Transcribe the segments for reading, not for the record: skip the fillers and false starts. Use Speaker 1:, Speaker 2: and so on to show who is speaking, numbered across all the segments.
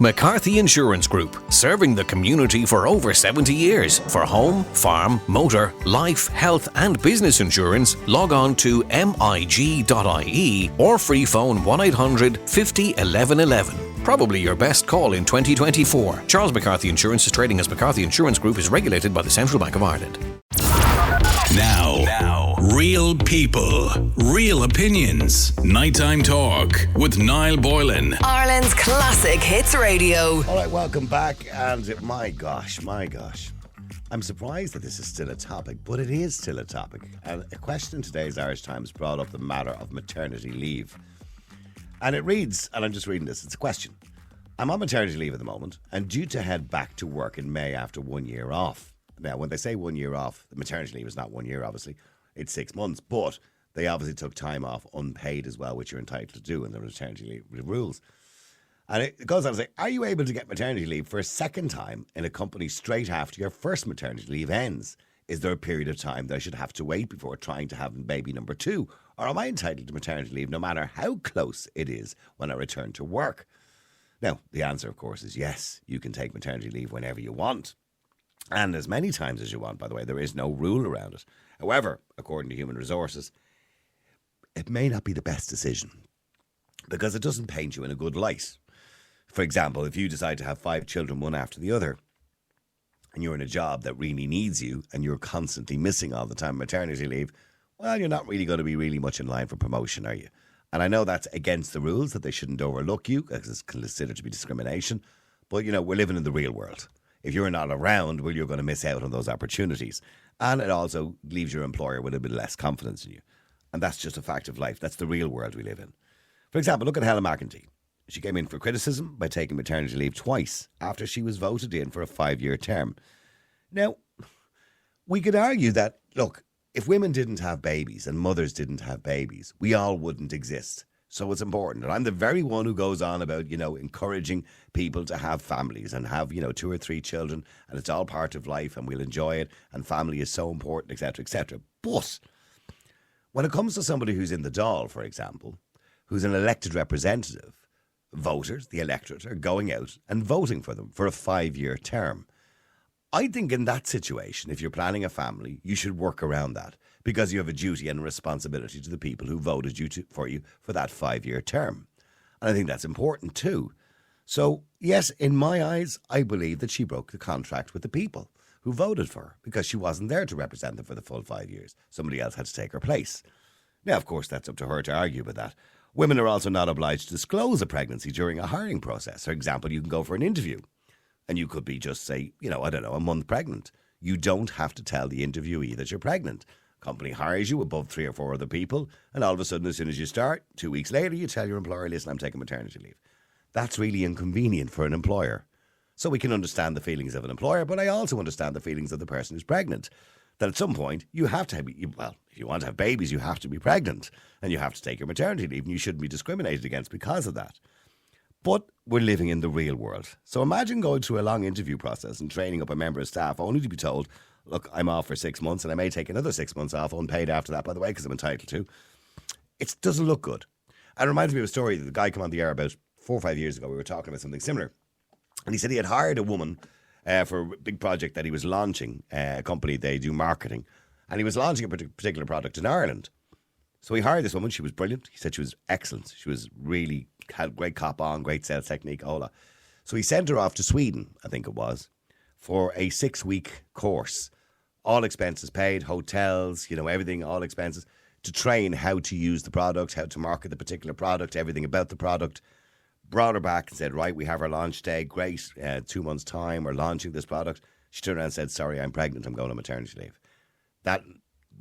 Speaker 1: McCarthy Insurance Group, serving the community for over 70 years. For home, farm, motor, life, health and business insurance, log on to mig.ie or free phone 1800 50 11 11. Probably your best call in 2024. Charles McCarthy Insurance is trading as McCarthy Insurance Group, is regulated by the Central Bank of Ireland.
Speaker 2: Now, real people, real opinions. Nighttime Talk with Niall Boylan.
Speaker 3: Ireland's classic hits radio.
Speaker 4: All right, welcome back. And my gosh. I'm surprised that this is still a topic, but it is still a topic. And a question in today's Irish Times brought up the matter of maternity leave. And it reads, and I'm just reading this, it's a question. I'm on maternity leave at the moment and due to head back to work in May after 1 year off. Now, when they say 1 year off, the maternity leave is not 1 year, obviously. It's 6 months. But they obviously took time off unpaid as well, which you're entitled to do in the maternity leave rules. And it goes on to say, are you able to get maternity leave for a second time in a company straight after your first maternity leave ends? Is there a period of time that I should have to wait before trying to have baby number 2? Or am I entitled to maternity leave no matter how close it is when I return to work? Now, the answer, of course, is yes. You can take maternity leave whenever you want. And as many times as you want, by the way. There is no rule around it. However, according to Human Resources, it may not be the best decision because it doesn't paint you in a good light. For example, if you decide to have 5 children, one after the other, and you're in a job that really needs you and you're constantly missing all the time maternity leave, well, you're not really going to be really much in line for promotion, are you? And I know that's against the rules, that they shouldn't overlook you because it's considered to be discrimination. But, you know, we're living in the real world. If you're not around, well, you're going to miss out on those opportunities. And it also leaves your employer with a bit less confidence in you. And that's just a fact of life. That's the real world we live in. For example, look at Helen McEntee. She came in for criticism by taking maternity leave twice after she was voted in for a 5-year term. Now, we could argue that, look, if women didn't have babies and mothers didn't have babies, we all wouldn't exist. So it's important. And I'm the very one who goes on about, you know, encouraging people to have families and have, 2 or 3 children. And it's all part of life and we'll enjoy it. And family is so important, etc., etc. But when it comes to somebody who's in the Dáil, for example, who's an elected representative, voters, the electorate, are going out and voting for them for a 5-year term. I think in that situation, if you're planning a family, you should work around that because you have a duty and a responsibility to the people who voted for you for that 5-year term. And I think that's important too. So, yes, in my eyes, I believe that she broke the contract with the people who voted for her because she wasn't there to represent them for the full 5 years. Somebody else had to take her place. Now, of course, that's up to her to argue about that. Women are also not obliged to disclose a pregnancy during a hiring process. For example, you can go for an interview and you could be just say, a month pregnant. You don't have to tell the interviewee that you're pregnant. Company hires you above 3 or 4 other people, and all of a sudden, as soon as you start, 2 weeks later, you tell your employer, listen, I'm taking maternity leave. That's really inconvenient for an employer. So we can understand the feelings of an employer, but I also understand the feelings of the person who's pregnant. That at some point, you have to if you want to have babies, you have to be pregnant, and you have to take your maternity leave, and you shouldn't be discriminated against because of that. But we're living in the real world. So imagine going through a long interview process and training up a member of staff only to be told, look, I'm off for 6 months and I may take another 6 months off unpaid after that, by the way, because I'm entitled to. It doesn't look good. And it reminds me of a story that the guy came on the air about 4 or 5 years ago. We were talking about something similar. And he said he had hired a woman for a big project that he was launching, a company, they do marketing. And he was launching a particular product in Ireland. So he hired this woman. She was brilliant. He said she was excellent. She was really, had great cop on, great sales technique, all that. So he sent her off to Sweden, I think it was, for a 6-week course. All expenses paid, hotels, everything, all expenses, to train how to use the product, how to market the particular product, everything about the product. Brought her back and said, right, we have our launch day. Great, 2 months' time, we're launching this product. She turned around and said, sorry, I'm pregnant, I'm going on maternity leave. That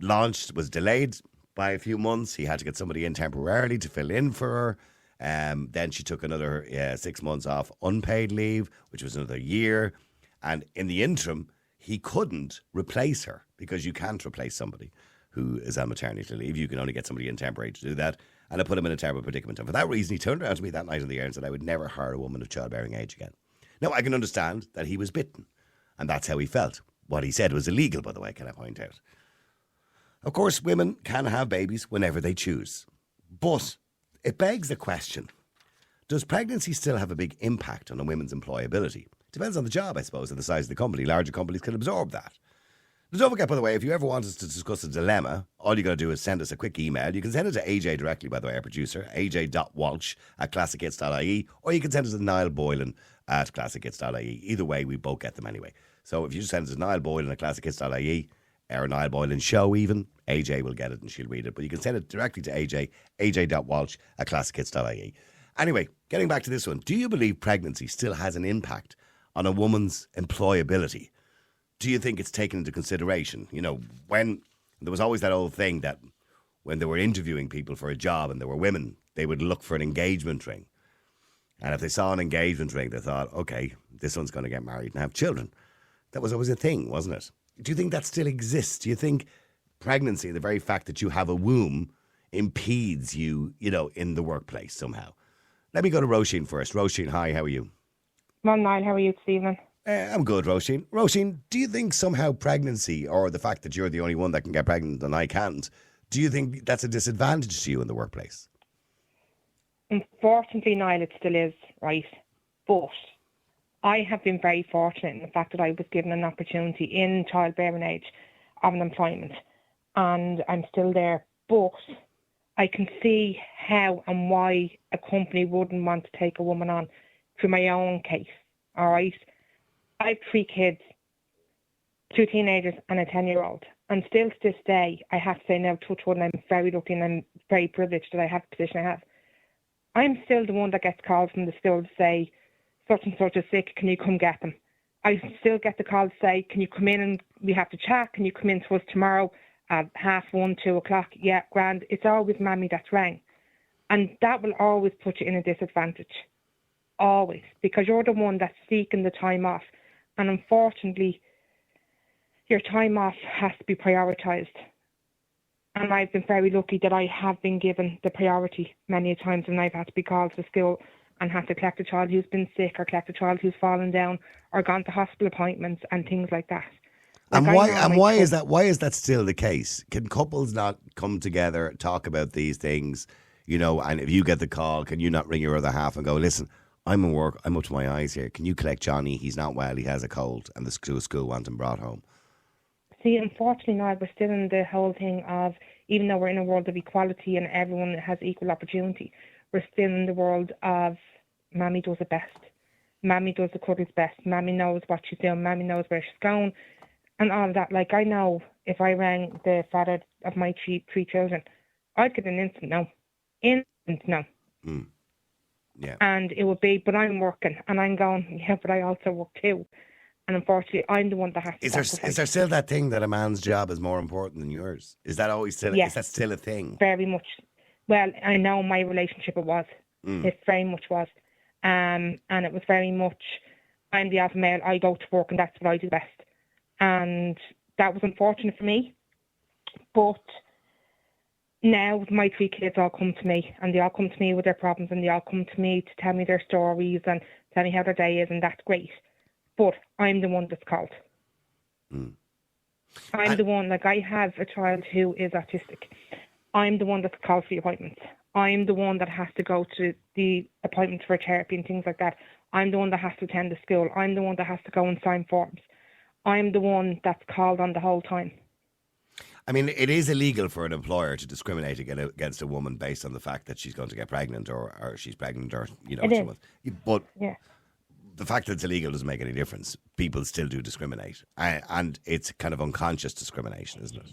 Speaker 4: launch was delayed by a few months. He had to get somebody in temporarily to fill in for her. Then she took another 6 months off unpaid leave, which was another year. And in the interim, he couldn't replace her because you can't replace somebody who is on maternity leave. You can only get somebody in temporary to do that. And it put him in a terrible predicament. And for that reason, he turned around to me that night in the air and said, I would never hire a woman of childbearing age again. Now, I can understand that he was bitten. And that's how he felt. What he said was illegal, by the way, can I point out. Of course, women can have babies whenever they choose. But it begs the question, Does pregnancy still have a big impact on a women's employability? Depends on the job, I suppose, and the size of the company. Larger companies can absorb that. But don't forget, by the way, if you ever want us to discuss a dilemma, all you got to do is send us a quick email. You can send it to AJ directly, by the way, our producer, aj.walsh@classichits.ie, or you can send it to Niall Boylan at classichits.ie. Either way, we both get them anyway. So if you just send it to Niall Boylan at classichits.ie, or Niall Boylan show even, AJ will get it and she'll read it. But you can send it directly to aj.walsh@classichits.ie. Anyway, getting back to this one, do you believe pregnancy still has an impact on a woman's employability? Do you think it's taken into consideration? You know, when there was always that old thing that when they were interviewing people for a job and there were women, they would look for an engagement ring. And if they saw an engagement ring, they thought, okay, this one's going to get married and have children. That was always a thing, wasn't it? Do you think that still exists? Do you think pregnancy, the very fact that you have a womb, impedes you, you know, in the workplace somehow? Let me go to Roisin first. Roisin, hi, how are you?
Speaker 5: Well, Niall, how are you this evening?
Speaker 4: I'm good, Roisin. Roisin, do you think somehow pregnancy, or the fact that you're the only one that can get pregnant and I can't, do you think that's a disadvantage to you in the workplace?
Speaker 5: Unfortunately, Niall, it still is, right? But I have been very fortunate in the fact that I was given an opportunity in childbearing age of an employment, and I'm still there. But I can see how and why a company wouldn't want to take a woman on through my own case, all right? I have 3 kids, 2 teenagers and a 10-year-old. And still to this day, I have to say now, touch wood, and I'm very lucky and I'm very privileged that I have the position I have. I'm still the one that gets calls from the school to say, such and such is sick, can you come get them? I still get the call to say, can you come in and we have to chat? Can you come in to us tomorrow at 1:30, 2 o'clock? Yeah, grand. It's always Mammy that's rang. And that will always put you in a disadvantage. Always. Because you're the one that's seeking the time off. And unfortunately, your time off has to be prioritised. And I've been very lucky that I have been given the priority many times when I've had to be called to school and had to collect a child who's been sick or collect a child who's fallen down or gone to hospital appointments and things like that.
Speaker 4: And why is that? Why is that still the case? Can couples not come together, talk about these things, you know? And if you get the call, can you not ring your other half and go, listen, I'm in work, I'm up to my eyes here. Can you collect Johnny? He's not well, he has a cold, and the school want him brought home.
Speaker 5: See, unfortunately now we're still in the whole thing of, even though we're in a world of equality and everyone has equal opportunity, we're still in the world of Mammy does it best. Mammy does the cuddles best. Mammy knows what she's doing. Mammy knows where she's going. And all of that. Like, I know if I rang the father of my three children, I'd get an instant no. Instant no.
Speaker 4: Mm. Yeah.
Speaker 5: And it would be, but I'm working. And I'm going, yeah, but I also work too. And unfortunately, I'm the one that has to sacrifice.
Speaker 4: Is there still that thing that a man's job is more important than yours? Is that always still?
Speaker 5: Yes.
Speaker 4: Is that still a thing?
Speaker 5: Very much. Well, I know my relationship it was. It very much was. And it was very much, I'm the alpha male, I go to work and that's what I do best. And that was unfortunate for me. But now my 3 kids all come to me, and they all come to me with their problems, and they all come to me to tell me their stories and tell me how their day is, and that's great. But I'm the one that's called. I'm the one, like I have a child who is autistic. I'm the one that's called for the appointments. I'm the one that has to go to the appointments for therapy and things like that. I'm the one that has to attend the school. I'm the one that has to go and sign forms. I'm the one that's called on the whole time.
Speaker 4: I mean, it is illegal for an employer to discriminate against a woman based on the fact that she's going to get pregnant or she's pregnant or, you know, someone. But
Speaker 5: yeah.
Speaker 4: The fact that it's illegal doesn't make any difference. People still do discriminate. And it's kind of unconscious discrimination, isn't it?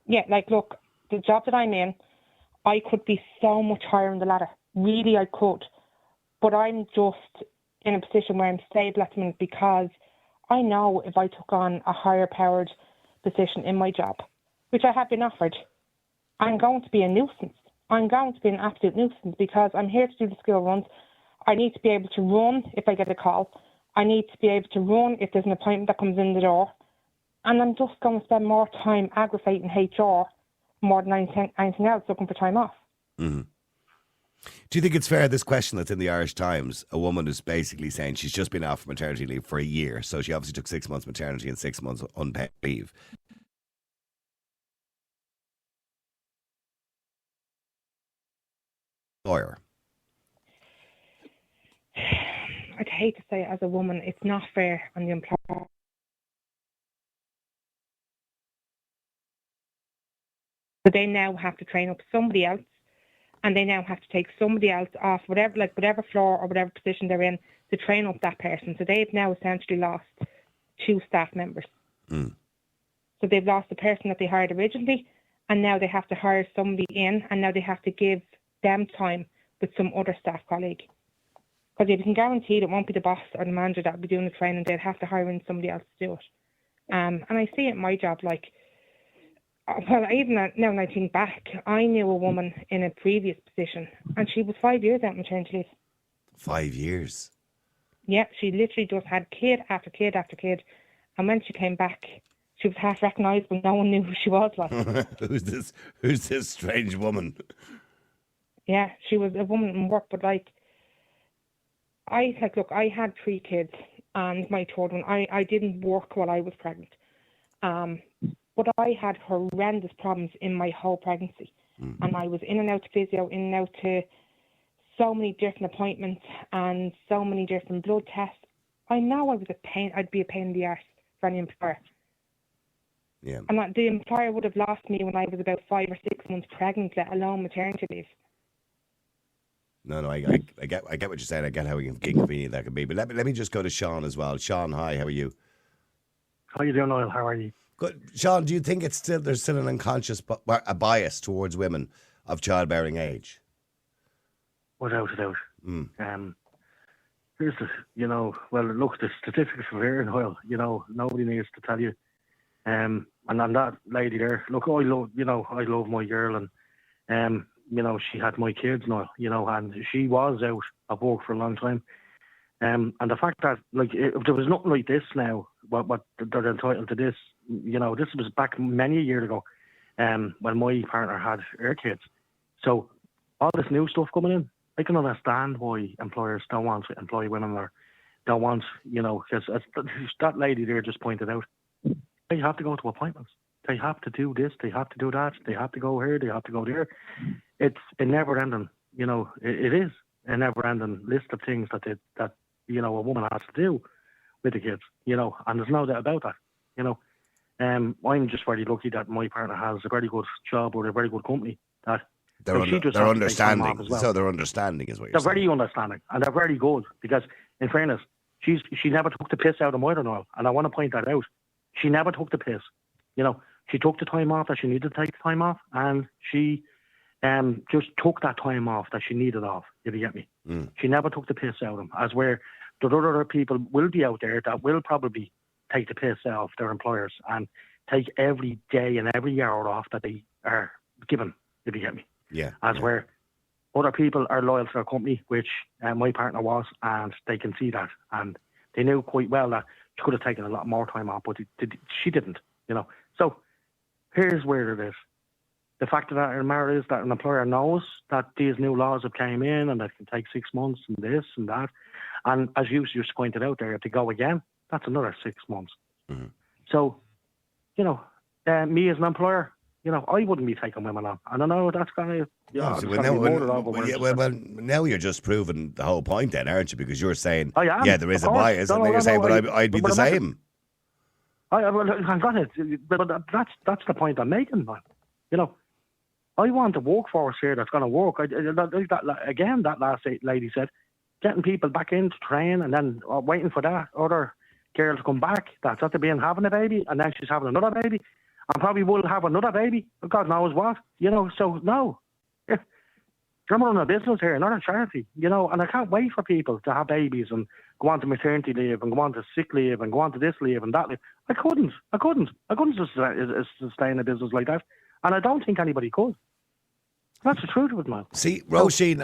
Speaker 5: Yeah, like, look, the job that I'm in, I could be so much higher on the ladder. Really, I could. But I'm just in a position where I'm stable at the minute because I know if I took on a higher powered position in my job, which I have been offered, I'm going to be a nuisance. I'm going to be an absolute nuisance because I'm here to do the school runs. I need to be able to run if I get a call. I need to be able to run if there's an appointment that comes in the door. And I'm just going to spend more time aggravating HR more than anything else, looking for time off.
Speaker 4: Mm-hmm. Do you think it's fair, this question that's in the Irish Times, a woman who's basically saying she's just been off maternity leave for a year, so she obviously took 6 months maternity and 6 months unpaid leave. Lawyer.
Speaker 5: I'd hate to say it as a woman, it's not fair on the employer. So they now have to train up somebody else, and they now have to take somebody else off whatever floor or whatever position they're in to train up that person. So they've now essentially lost 2 staff members. So they've lost the person that they hired originally, and now they have to hire somebody in, and now they have to give them time with some other staff colleague. Because if you can guarantee it won't be the boss or the manager that will be doing the training, they'll have to hire in somebody else to do it. And I see it in my job, like, well, even now when I think back, I knew a woman in a previous position, and she was 5 years out maternity leave.
Speaker 4: 5 years?
Speaker 5: Yeah, she literally just had kid after kid after kid. And when she came back, she was half recognisable. No one knew who she was. Like,
Speaker 4: Who's this strange woman?
Speaker 5: Yeah, she was a woman in work, but look, I had 3 kids, and my third one, I didn't work while I was pregnant. But I had horrendous problems in my whole pregnancy. And I was in and out to physio, in and out to so many different appointments and so many different blood tests. I know I was a pain. I'd be a pain in the arse for any employer.
Speaker 4: Yeah.
Speaker 5: And the employer would have lost me when I was about 5 or 6 months pregnant, let alone maternity leave.
Speaker 4: No, I get what you're saying. I get how inconvenient that can be. But let me just go to Sean as well. Sean, hi, how are you?
Speaker 6: How you doing, Niall? How are you?
Speaker 4: Good. Sean, do you think there's still an unconscious a bias towards women of childbearing age?
Speaker 6: Without a doubt. Here's look, the statistics are there, Niall. Nobody needs to tell you. And that lady there, look, I love my girl, and she had my kids now, and she was out of work for a long time. And the fact that, if there was nothing like this now, what they're entitled to this, this was back many years ago, when my partner had her kids. So all this new stuff coming in, I can understand why employers don't want to employ women or don't want, because as that lady there just pointed out, they have to go to appointments. They have to do this, they have to do that, they have to go here, they have to go there. It's a never-ending, it is a never-ending list of things that a woman has to do with the kids, and there's no doubt about that, I'm just very lucky that my partner has a very good job or a very good company that
Speaker 4: they're understanding.
Speaker 6: As well.
Speaker 4: So they're understanding is what you're
Speaker 6: they're
Speaker 4: saying.
Speaker 6: Very understanding, and they're very good because, in fairness, she never took the piss out of my Niall, and I want to point that out. She never took the piss. She took the time off that she needed to take the time off, and she just took that time off that she needed off, if you get me. She never took the piss out of them, as where the other people will be out there that will probably take the piss out of their employers and take every day and every hour off that they are given, if you get me.
Speaker 4: Yeah.
Speaker 6: Where other people are loyal to their company, which my partner was, and they can see that. And they knew quite well that she could have taken a lot more time off, but she didn't, So here's where it is. The fact of that matter is that an employer knows that these new laws have came in and that it can take 6 months and this and that. And as you just pointed out there, to go again, that's another 6 months. Mm-hmm. So, me as an employer, I wouldn't be taking women on. And I know that's going to...
Speaker 4: now you're just proving the whole point then, aren't you? Because you're saying, there is a bias, and you're saying, I'd be the same.
Speaker 6: But that's the point I'm making, man. I want a workforce here that's going to work. That last lady said, getting people back in to train and then waiting for that other girl to come back that's after having a baby, and then she's having another baby, and probably will have another baby, God knows what, so no. I'm running a business here, not a charity, and I can't wait for people to have babies and go on to maternity leave and go on to sick leave and go on to this leave and that leave. I couldn't sustain a business like that, and I don't think anybody could. That's the truth of it, man.
Speaker 4: See, Roisin,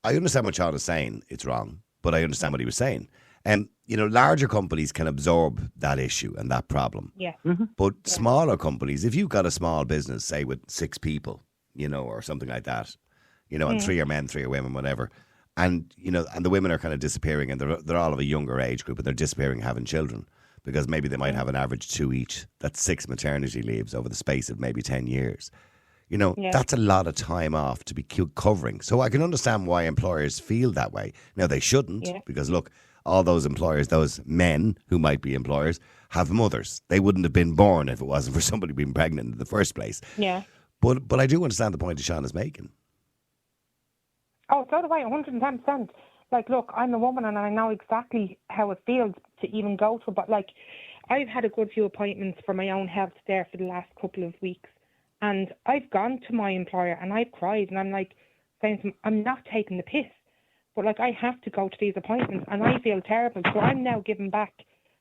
Speaker 4: I understand what Sean is saying. It's wrong, but I understand what he was saying. Larger companies can absorb that issue and that problem.
Speaker 5: Yeah.
Speaker 4: Mm-hmm. But smaller companies, if you've got a small business, say with 6 people, or something like that, and 3 are men, 3 are women, whatever, and the women are kind of disappearing, and they're all of a younger age group, and they're disappearing, having children, because maybe they might have an average 2 each. That's 6 maternity leaves over the space of maybe 10 years. That's a lot of time off to be covering. So I can understand why employers feel that way. Now, they shouldn't, because look, all those employers, those men who might be employers, have mothers. They wouldn't have been born if it wasn't for somebody being pregnant in the first place.
Speaker 5: Yeah.
Speaker 4: But I do understand the point that Sean is making.
Speaker 5: Oh, so do I, 110%. Like, look, I'm a woman and I know exactly how it feels to even go to, but like, I've had a good few appointments for my own health there for the last couple of weeks. And I've gone to my employer and I've cried and I'm like, saying to them, I'm not taking the piss. But like, I have to go to these appointments and I feel terrible. So I'm now giving back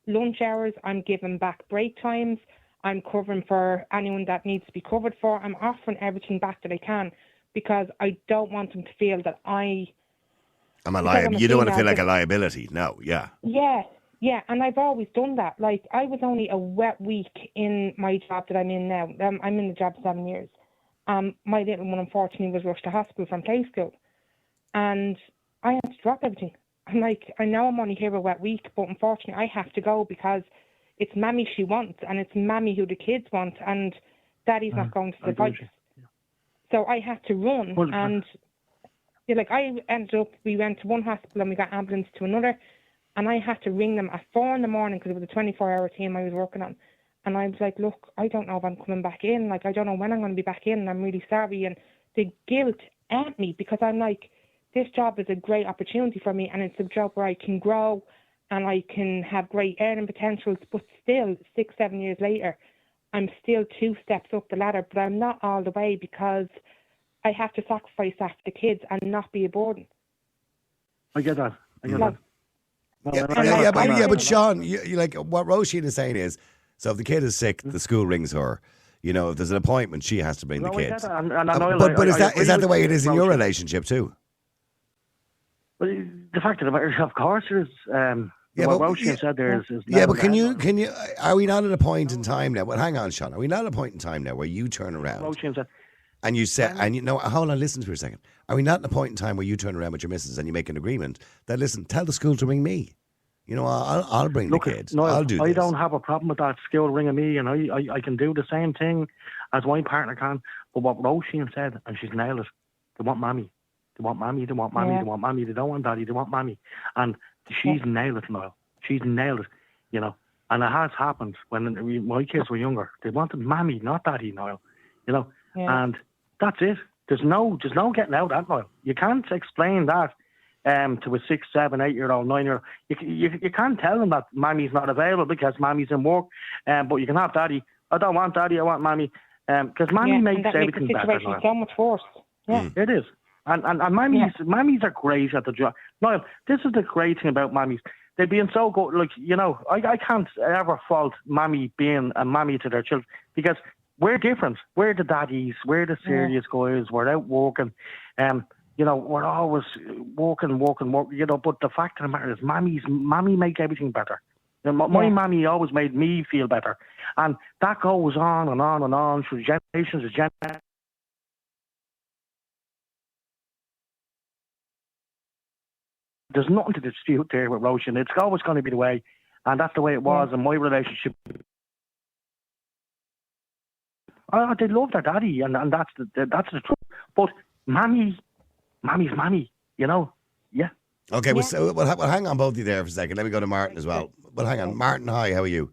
Speaker 5: lunch hours, I'm giving back break times, I'm covering for anyone that needs to be covered for. I'm offering everything back that I can because I don't want them to feel that I'm a liability.
Speaker 4: You don't want to feel like a liability. No, yeah.
Speaker 5: Yeah, and I've always done that. Like, I was only a wet week in my job that I'm in now. I'm in the job 7 years. My little one, unfortunately, was rushed to hospital from play school. And I had to drop everything. I'm like, I know I'm only here a wet week, but unfortunately I have to go because it's Mammy she wants, and it's Mammy who the kids want, and Daddy's not going to suffice. So I had to run, and like, we went to one hospital and we got ambulance to another, and I had to ring them at 4 a.m. because it was a 24-hour team I was working on. And I was like, look, I don't know if I'm coming back in. Like, I don't know when I'm going to be back in, and I'm really sorry. And the guilt ate me because I'm like, this job is a great opportunity for me, and it's a job where I can grow and I can have great earning potentials. But still, 6-7 years later, I'm still 2 steps up the ladder, but I'm not all the way because I have to sacrifice that for the kids and not be a burden.
Speaker 6: I get that.
Speaker 4: But Sean, you like what Roisin is saying is, so if the kid is sick, the school rings her. You know, if there's an appointment, she has to bring the kids. But is that the way it is in your relationship too?
Speaker 6: Well, the fact of the matter is, of course, there's what Roisin said there is
Speaker 4: but can you? Are we not at a point in time now? Well, hang on, Sean. Are we not at a point in time now where you turn around?
Speaker 6: Roisin said.
Speaker 4: And you said, and you know, hold on, listen to me for a second. Are we not at a point in time where you turn around with your missus and you make an agreement that, listen, tell the school to ring me? You know, I'll bring the kids.
Speaker 6: No,
Speaker 4: I'll do this.
Speaker 6: I don't have a problem with that school ringing me, and I can do the same thing as my partner can. But what Roisin said, and she's nailed it, they want Mammy. They want Mammy, they want Mammy, they want Mammy, they don't want Daddy, they want Mammy. And she's nailed it, Niall. She's nailed it, you know. And it has happened when my kids were younger. They wanted Mammy, not Daddy, Niall. You know, and that's it. There's no getting out of that, Niall. You can't explain that to a 6, 7, 8-year-old, 9-year-old. You can't tell them that Mammy's not available because Mammy's in work, but you can have Daddy. I don't want Daddy, I want Mammy. Because Mammy makes everything better.
Speaker 5: The situation so much worse. Yeah.
Speaker 6: It is. And Mammies are great at the job. Niall, this is the great thing about Mammies. They're being so good. Like, you know, I can't ever fault Mammy being a Mammy to their children because we're different. We're the daddies. We're the serious guys. We're out working. You know, we're always working. You know, but the fact of the matter is, Mammy make everything better. You know, my Mammy always made me feel better, and that goes on and on and on through generations of generations. There's nothing to dispute there with Roisin. It's always going to be the way, and that's the way it was in my relationship. They love their daddy, and that's the truth. But Mammy's Mammy, you know. Yeah.
Speaker 4: Okay, well, hang on both of you there for a second. Let me go to Martin as well. Well, hang on. Martin, hi, how are you?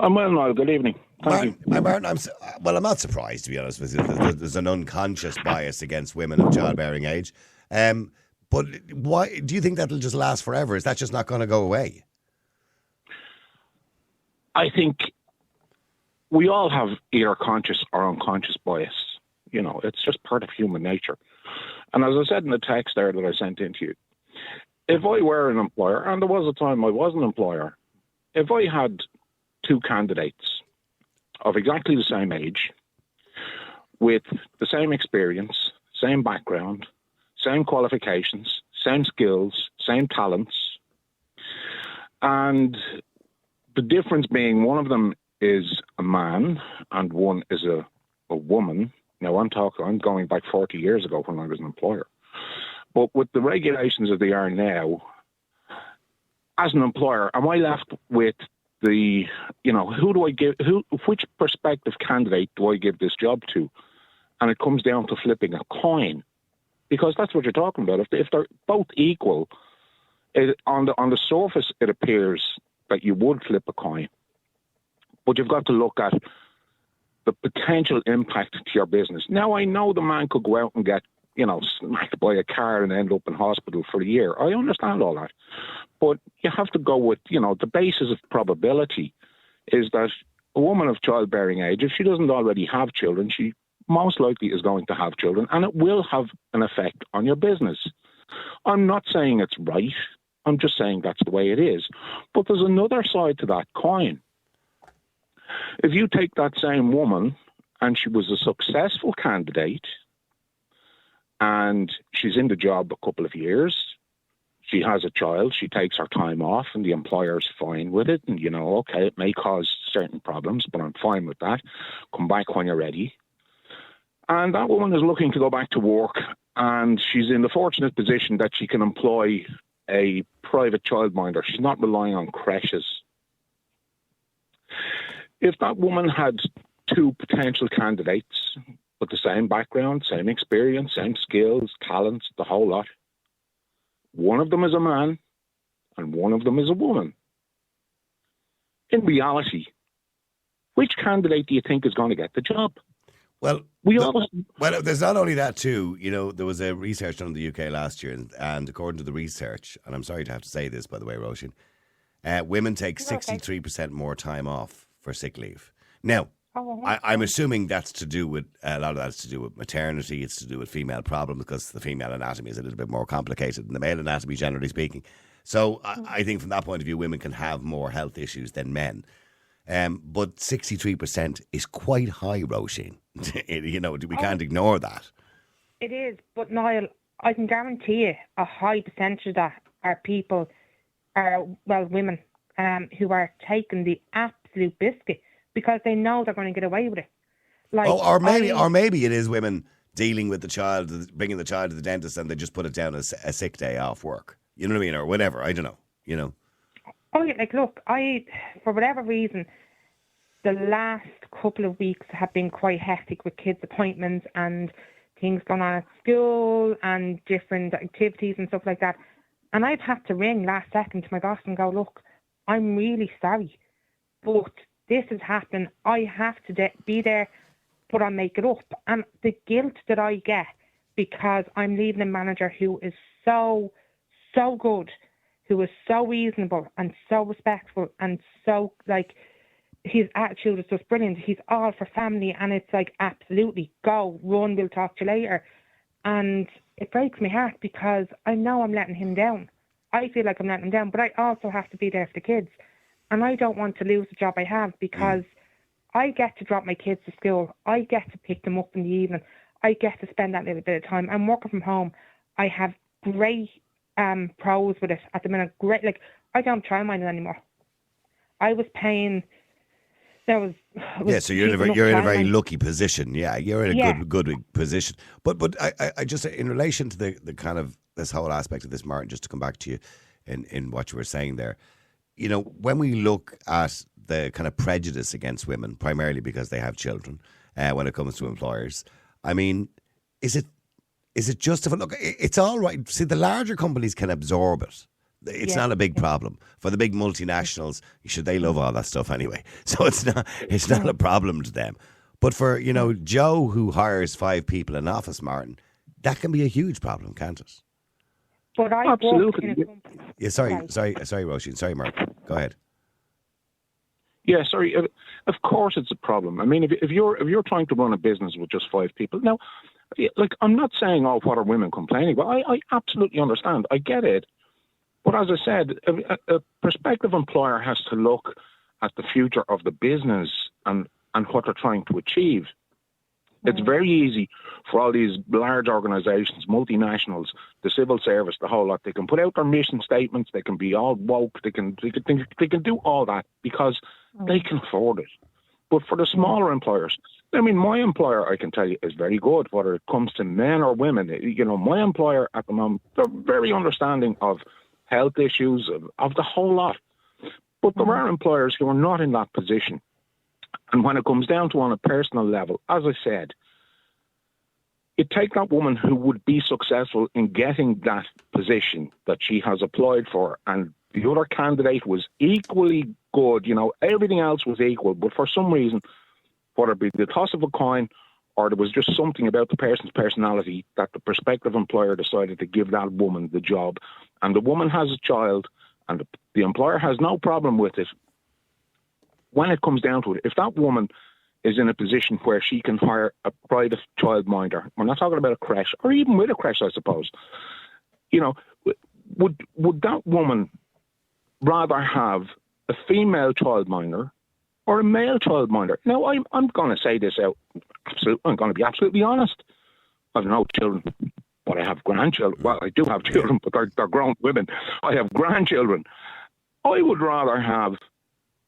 Speaker 7: I'm well, Niall. Good evening. Thank you.
Speaker 4: Martin, I'm not surprised, to be honest with you. There's an unconscious bias against women of childbearing age. But why do you think that'll just last forever? Is that just not going to go away?
Speaker 7: I think we all have either conscious or unconscious bias. You know, it's just part of human nature. And as I said in the text there that I sent in to you, if I were an employer, and there was a time I was an employer, if I had 2 candidates of exactly the same age, with the same experience, same background, same qualifications, same skills, same talents, and the difference being one of them is a man and one is a woman. Now, I'm going back 40 years ago when I was an employer. But with the regulations that they are now, as an employer, am I left with the, you know, which prospective candidate do I give this job to? And it comes down to flipping a coin. Because that's what you're talking about. If they're both equal On the surface, it appears that you would flip a coin, but you've got to look at the potential impact to your business. Now, I know the man could go out and get, smacked by a car and end up in hospital for a year. I understand all that. But you have to go with, the basis of probability is that a woman of childbearing age, if she doesn't already have children, she most likely is going to have children, and it will have an effect on your business. I'm not saying it's right. I'm just saying that's the way it is. But there's another side to that coin. If you take that same woman and she was a successful candidate and she's in the job a couple of years, she has a child, she takes her time off and the employer's fine with it, and okay, it may cause certain problems, but I'm fine with that. Come back when you're ready. And that woman is looking to go back to work, and she's in the fortunate position that she can employ a private childminder. She's not relying on creches. If that woman had two potential candidates with the same background, same experience, same skills, talents, the whole lot, one of them is a man and one of them is a woman. In reality, which candidate do you think is going to get the job?
Speaker 4: Well, there's not only that too. There was a research done in the UK last year, and according to the research, and I'm sorry to have to say this, by the way, Roisin, women take 63% more time off for sick leave. Now, I'm assuming that's to do with, a lot of that's to do with maternity. It's to do with female problems because the female anatomy is a little bit more complicated than the male anatomy, generally speaking. So I think from that point of view, women can have more health issues than men. But 63% is quite high, Roisin. We can't ignore that.
Speaker 5: It is, but Niall, I can guarantee you a high percentage of that are women who are taking the absolute biscuit because they know they're going to get away with it.
Speaker 4: Or maybe it is women dealing with the child, bringing the child to the dentist, and they just put it down as a sick day off work. You know what I mean, or whatever. I don't know.
Speaker 5: Oh, yeah, look, for whatever reason, the last couple of weeks have been quite hectic with kids' appointments and things going on at school and different activities and stuff like that. And I've had to ring last second to my boss and go, look, I'm really sorry, but this has happened. I have to be there, but I'll make it up. And the guilt that I get because I'm leaving a manager who is so good, who is so reasonable and so respectful and so, his attitude is just brilliant. He's all for family, and it's absolutely, go, run, we'll talk to you later. And it breaks my heart because I know I'm letting him down. I feel like I'm letting him down, but I also have to be there for the kids. And I don't want to lose the job I have because I get to drop my kids to school. I get to pick them up in the evening. I get to spend that little bit of time. I'm working from home. I have great pros with it at the minute. Great, I don't childminder anymore. I was paying. So
Speaker 4: you're in a very lucky position. Yeah, you're in a good position. But I just, in relation to the kind of this whole aspect of this, Martin, just to come back to you in what you were saying there, when we look at the kind of prejudice against women, primarily because they have children, when it comes to employers, I mean, is it justified? Look, it's all right. See, the larger companies can absorb it. It's not a big problem. For the big multinationals, they love all that stuff anyway. So it's not a problem to them. But for, Joe, who hires 5 people in office, Martin, that can be a huge problem, can't it?
Speaker 5: But I absolutely. Work in a company.
Speaker 4: Yeah, sorry, Roisin. Sorry, Martin. Go ahead.
Speaker 7: Yeah, sorry. Of course, it's a problem. I mean, if you're trying to run a business with just 5 people, now, I'm not saying, what are women complaining about? I absolutely understand. I get it. But as I said, a prospective employer has to look at the future of the business and what they're trying to achieve. It's very easy for all these large organisations, multinationals, the civil service, the whole lot. They can put out their mission statements. They can be all woke. They can do all that because they can afford it. But for the smaller employers, I mean, my employer, I can tell you, is very good, whether it comes to men or women. My employer at the moment, they're very understanding of health issues, of the whole lot. But there are employers who are not in that position. And when it comes down to on a personal level, as I said, you take that woman who would be successful in getting that position that she has applied for, and the other candidate was equally good, everything else was equal, but for some reason, whether it be the toss of a coin or there was just something about the person's personality that the prospective employer decided to give that woman the job, and the woman has a child and the employer has no problem with it. When it comes down to it, if that woman is in a position where she can hire a private childminder, we're not talking about a creche, or even with a creche, I suppose, would that woman rather have a female childminder or a male childminder? Now, I'm going to say this out. I'm going to be absolutely honest. I have no children, but I have grandchildren. Well, I do have children, but they're grown women. I have grandchildren. I would rather have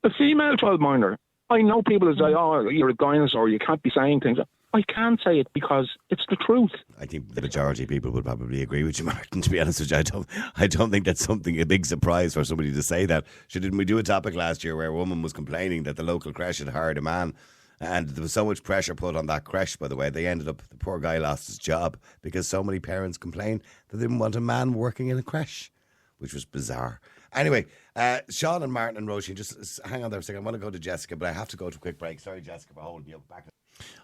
Speaker 7: a female childminder. I know people say, "Oh, you're a dinosaur. You can't be saying things." I can say it because it's the truth.
Speaker 4: I think the majority of people would probably agree with you, Martin. To be honest with you, I don't think that's a big surprise for somebody to say that. Didn't we do a topic last year where a woman was complaining that the local creche had hired a man, and there was so much pressure put on that creche? By the way, the poor guy lost his job because so many parents complained that they didn't want a man working in a creche, which was bizarre. Anyway, Sean and Martin and Roisin, just hang on there a second. I want to go to Jessica, but I have to go to a quick break. Sorry, Jessica, for holding you back.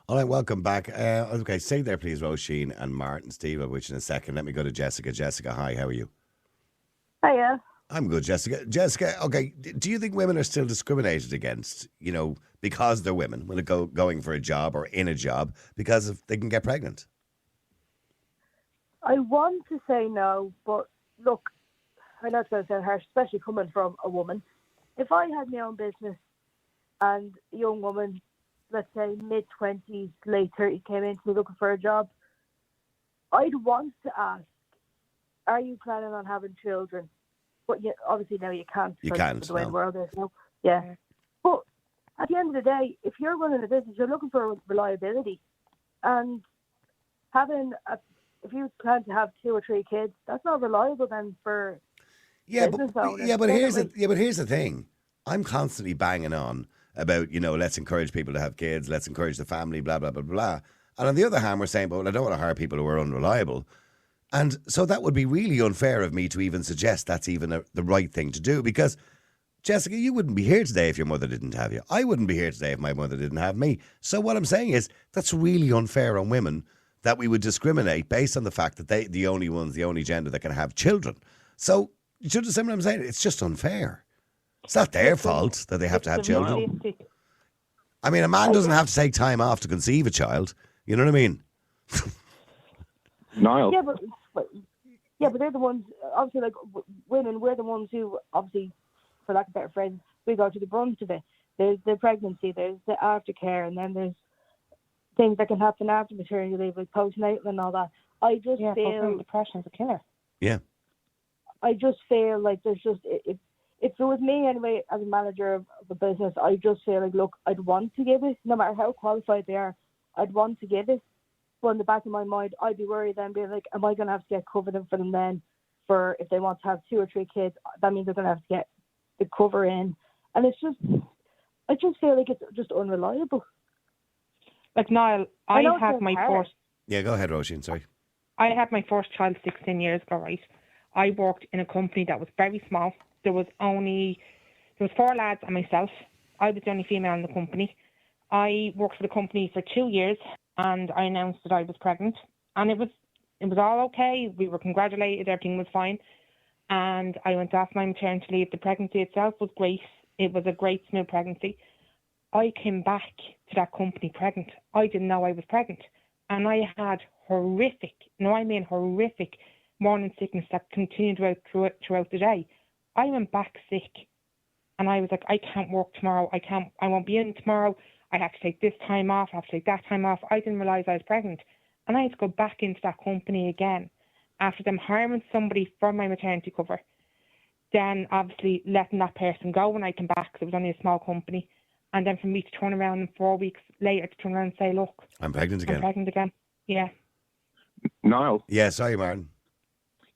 Speaker 4: All right, welcome back. Okay, stay there, please, Roisin and Martin. Steve, I'll wait in a second. Let me go to Jessica. Jessica, hi, how are you?
Speaker 8: Hiya.
Speaker 4: I'm good, Jessica. Jessica, okay, do you think women are still discriminated against, because they're women, when they're going for a job or in a job, because they can get pregnant?
Speaker 8: I want to say no, but look, I know it's going to sound harsh, especially coming from a woman. If I had my own business and a young woman, let's say mid-20s, late 30s, came into me looking for a job, I'd want to ask, are you planning on having children? But obviously now you can't.
Speaker 4: You can't,
Speaker 8: the way
Speaker 4: no.
Speaker 8: the world is now. Yeah. But at the end of the day, if you're running a business, you're looking for reliability. And if you plan to have 2 or 3 kids, that's not reliable then for business owners.
Speaker 4: But here's the thing. I'm constantly banging on about, let's encourage people to have kids, let's encourage the family, blah, blah, blah, blah. And on the other hand, we're saying, well, I don't want to hire people who are unreliable. And so that would be really unfair of me to even suggest that's even the right thing to do. Because, Jessica, you wouldn't be here today if your mother didn't have you. I wouldn't be here today if my mother didn't have me. So what I'm saying is that's really unfair on women that we would discriminate based on the fact that they're the only gender that can have children. So, you should understand what I'm saying? It's just unfair. It's not their fault that they have to have children. I mean, a man doesn't have to take time off to conceive a child. You know what I mean?
Speaker 7: Niall.
Speaker 8: Yeah, but they're the ones, obviously, like women, we're the ones who, obviously, for lack of a better phrase, we go to the brunt of it. There's the pregnancy, there's the aftercare, and then there's things that can happen after maternity leave, like postnatal and all that. I just feel
Speaker 5: depression's a killer.
Speaker 4: Yeah.
Speaker 8: I just feel like there's just, if it was me anyway, as a manager of a business, I just feel like, look, I'd want to give it, no matter how qualified they are, I'd want to give it. But in the back of my mind, I'd be worried then, being like, am I going to have to get covered for them then for if they want to have 2 or 3 kids? That means they're going to have to get the cover in. And it's just, I just feel like it's just unreliable.
Speaker 5: Like, Niall, I had my first...
Speaker 4: Yeah, go ahead, Roisin, sorry.
Speaker 5: I had my first child 16 years ago, right? I worked in a company that was very small. There was 4 lads and myself. I was the only female in the company. I worked for the company for 2 years, and I announced that I was pregnant. And it was all okay. We were congratulated. Everything was fine. And I went off my maternity leave. The pregnancy itself was great. It was a great, smooth pregnancy. I came back to that company pregnant. I didn't know I was pregnant. And I had horrific morning sickness that continued throughout the day. I went back sick, and I was like, I can't work tomorrow. I won't be in tomorrow. I have to take this time off. I have to take that time off. I didn't realise I was pregnant. And I had to go back into that company again after them hiring somebody for my maternity cover. Then obviously letting that person go when I came back, because it was only a small company. And then for me to turn around in 4 weeks later to turn around and say, look,
Speaker 4: I'm pregnant again.
Speaker 5: Yeah.
Speaker 7: Niall.
Speaker 4: Yeah, sorry, Martin.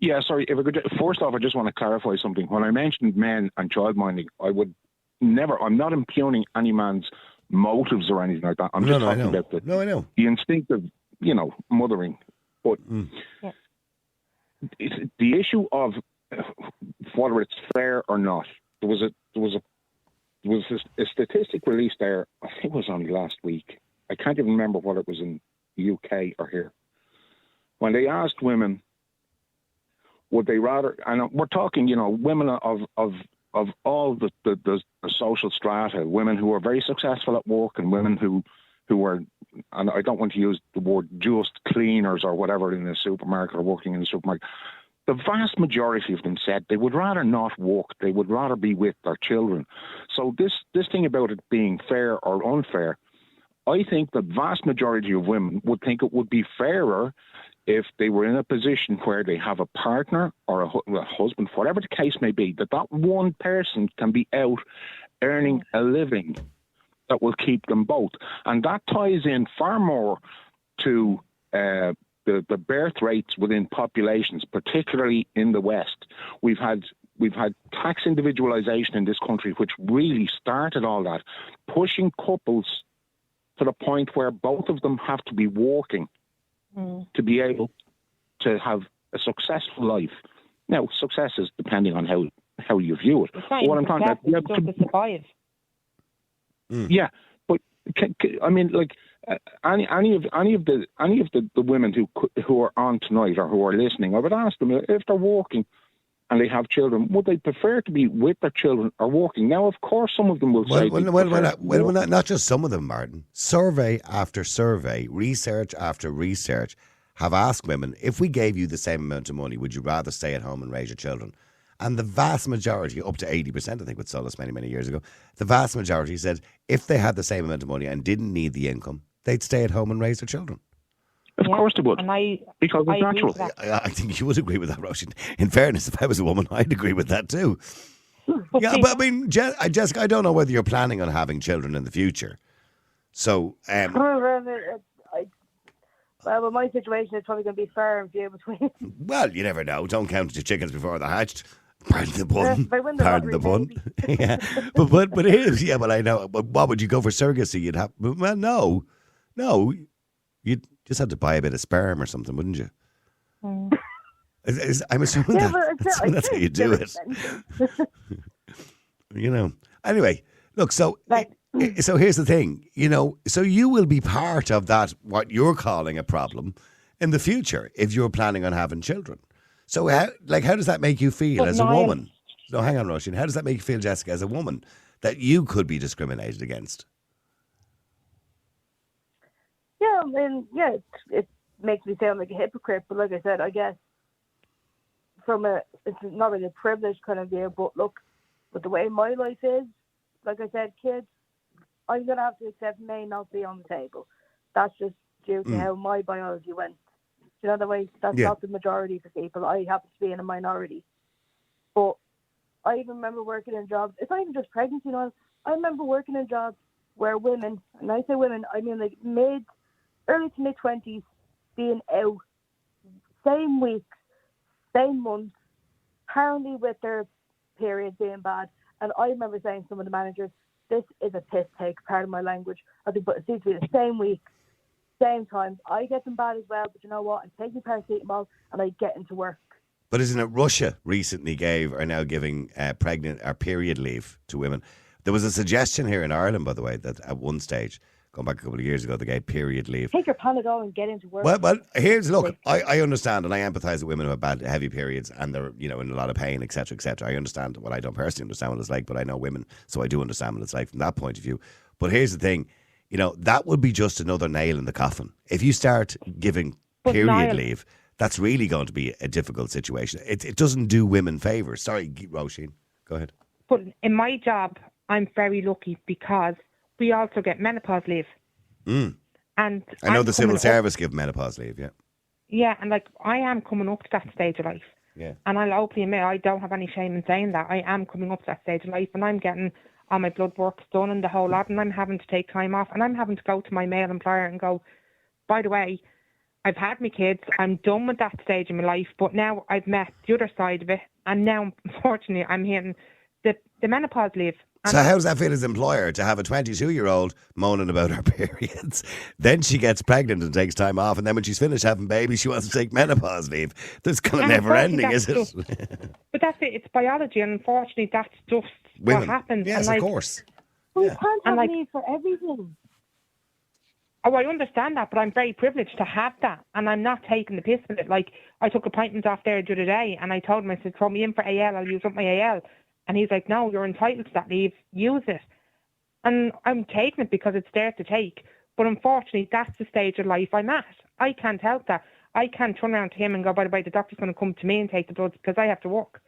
Speaker 7: Yeah, sorry. If I could, first off, I just want to clarify something. When I mentioned men and childminding, I'm not impugning any man's motives or anything like that. I'm just talking about the instinctive mothering. But the issue of whether it's fair or not, there was a statistic released there. I think it was only last week. I can't even remember whether it was in the UK or here. When they asked women, would they rather? And we're talking, women of all the social strata, women who are very successful at work, and women who are, and I don't want to use the word just cleaners or whatever in the supermarket or working in the supermarket. The vast majority of them said they would rather not work. They would rather be with their children. So this thing about it being fair or unfair, I think the vast majority of women would think it would be fairer if they were in a position where they have a partner or a husband, whatever the case may be, that one person can be out earning a living that will keep them both. And that ties in far more to the birth rates within populations, particularly in the West. We've had tax individualisation in this country, which really started all that, pushing couples to the point where both of them have to be working to be able to have a successful life. Now, success is depending on how you view it.
Speaker 5: What I'm talking about, you have to survive.
Speaker 7: Yeah, but I mean, like any of the women who are on tonight or who are listening, I would ask them if they're working and they have children, would they prefer to be with their children or working? Now, of course, some of them will say...
Speaker 4: Well, not just some of them, Martin. Survey after survey, research after research have asked women, if we gave you the same amount of money, would you rather stay at home and raise your children? And the vast majority, up to 80%, I think with Solus many, many years ago, the vast majority said if they had the same amount of money and didn't need the income, they'd stay at home and raise their children.
Speaker 7: Of course they would, because it's natural.
Speaker 4: I think you would agree with that, Roisin. In fairness, if I was a woman, I'd agree with that too. But I mean, Jessica, I don't know whether you're planning on having children in the future. So,
Speaker 8: well, my situation is probably going to be far and few between.
Speaker 4: Well, you never know. Don't count your chickens before they're hatched. Pardon the pun. Pardon the pun. Yeah, but it is. Yeah, but I know. But what would you go for surrogacy? You'd have. Well, no. You'd just have to buy a bit of sperm or something, wouldn't you? I'm assuming that's how you do it. Anyway, look. So here's the thing. So you will be part of that. What you're calling a problem in the future if you're planning on having children. So how does that make you feel as a woman? No, hang on, Roisin. How does that make you feel, Jessica, as a woman, that you could be discriminated against?
Speaker 8: Yeah, I mean, it makes me sound like a hypocrite, but like I said, I guess it's not really a privileged kind of view, but look, with the way my life is, like I said, kids, I'm going to have to accept may not be on the table. That's just due to how my biology went. You know, the way that's not the majority for people. I happen to be in a minority. But I even remember working in jobs, it's not even just pregnancy, I remember working in jobs where women, and I say women, I mean like early to mid-20s, being out, same weeks, same months, apparently with their period being bad. And I remember saying to some of the managers, this is a piss take, pardon my language. I think, but it seems to be the same week, same times. I get them bad as well, but you know what? I take the paracetamol and I get into work.
Speaker 4: But isn't it Russia recently are now giving pregnant or period leave to women? There was a suggestion here in Ireland, by the way, that at one stage, going back a couple of years ago, they gave period leave.
Speaker 8: Take your Panadol and get into work.
Speaker 4: Well, I understand and I empathise with women who have bad, heavy periods and they're, in a lot of pain, etc., etc. I understand. Well, I don't personally understand what it's like, but I know women, so I do understand what it's like from that point of view. But here's the thing, that would be just another nail in the coffin. If you start giving period leave, that's really going to be a difficult situation. It doesn't do women favours. Sorry, Roisin, go ahead.
Speaker 5: But in my job, I'm very lucky because we also get menopause leave. And
Speaker 4: I know the civil service give menopause leave, yeah.
Speaker 5: Yeah, and I am coming up to that stage of life.
Speaker 4: Yeah.
Speaker 5: And I'll openly admit, I don't have any shame in saying that. I am coming up to that stage of life and I'm getting all my blood work done and the whole lot, and I'm having to take time off and I'm having to go to my male employer and go, by the way, I've had my kids, I'm done with that stage in my life, but now I've met the other side of it, and now, unfortunately, I'm hitting the menopause leave. And
Speaker 4: So how does that fit as employer to have a 22-year-old moaning about her periods? Then she gets pregnant and takes time off, and then when she's finished having babies, she wants to take menopause leave. That's kind of
Speaker 5: And
Speaker 4: never ending, is
Speaker 5: unfortunately,
Speaker 4: it?
Speaker 5: but that's it. It's biology, and unfortunately, that's just
Speaker 4: Women.
Speaker 5: what happens.
Speaker 4: Yes,
Speaker 5: and
Speaker 4: of course.
Speaker 8: We can't have
Speaker 5: like-
Speaker 8: leave for everything.
Speaker 5: Oh, I understand that, but I'm very privileged to have that, and I'm not taking the piss with it. Like, I took appointments off there the other day, and I told him, I said, throw me in for AL, I'll use up my AL. And he's like, no, you're entitled to that leave, use it. And I'm taking it because it's there to take. But unfortunately, that's the stage of life I'm at. I can't help that. I can't turn around to him and go, by the way, the doctor's going to come to me and take the bloods because I have to work.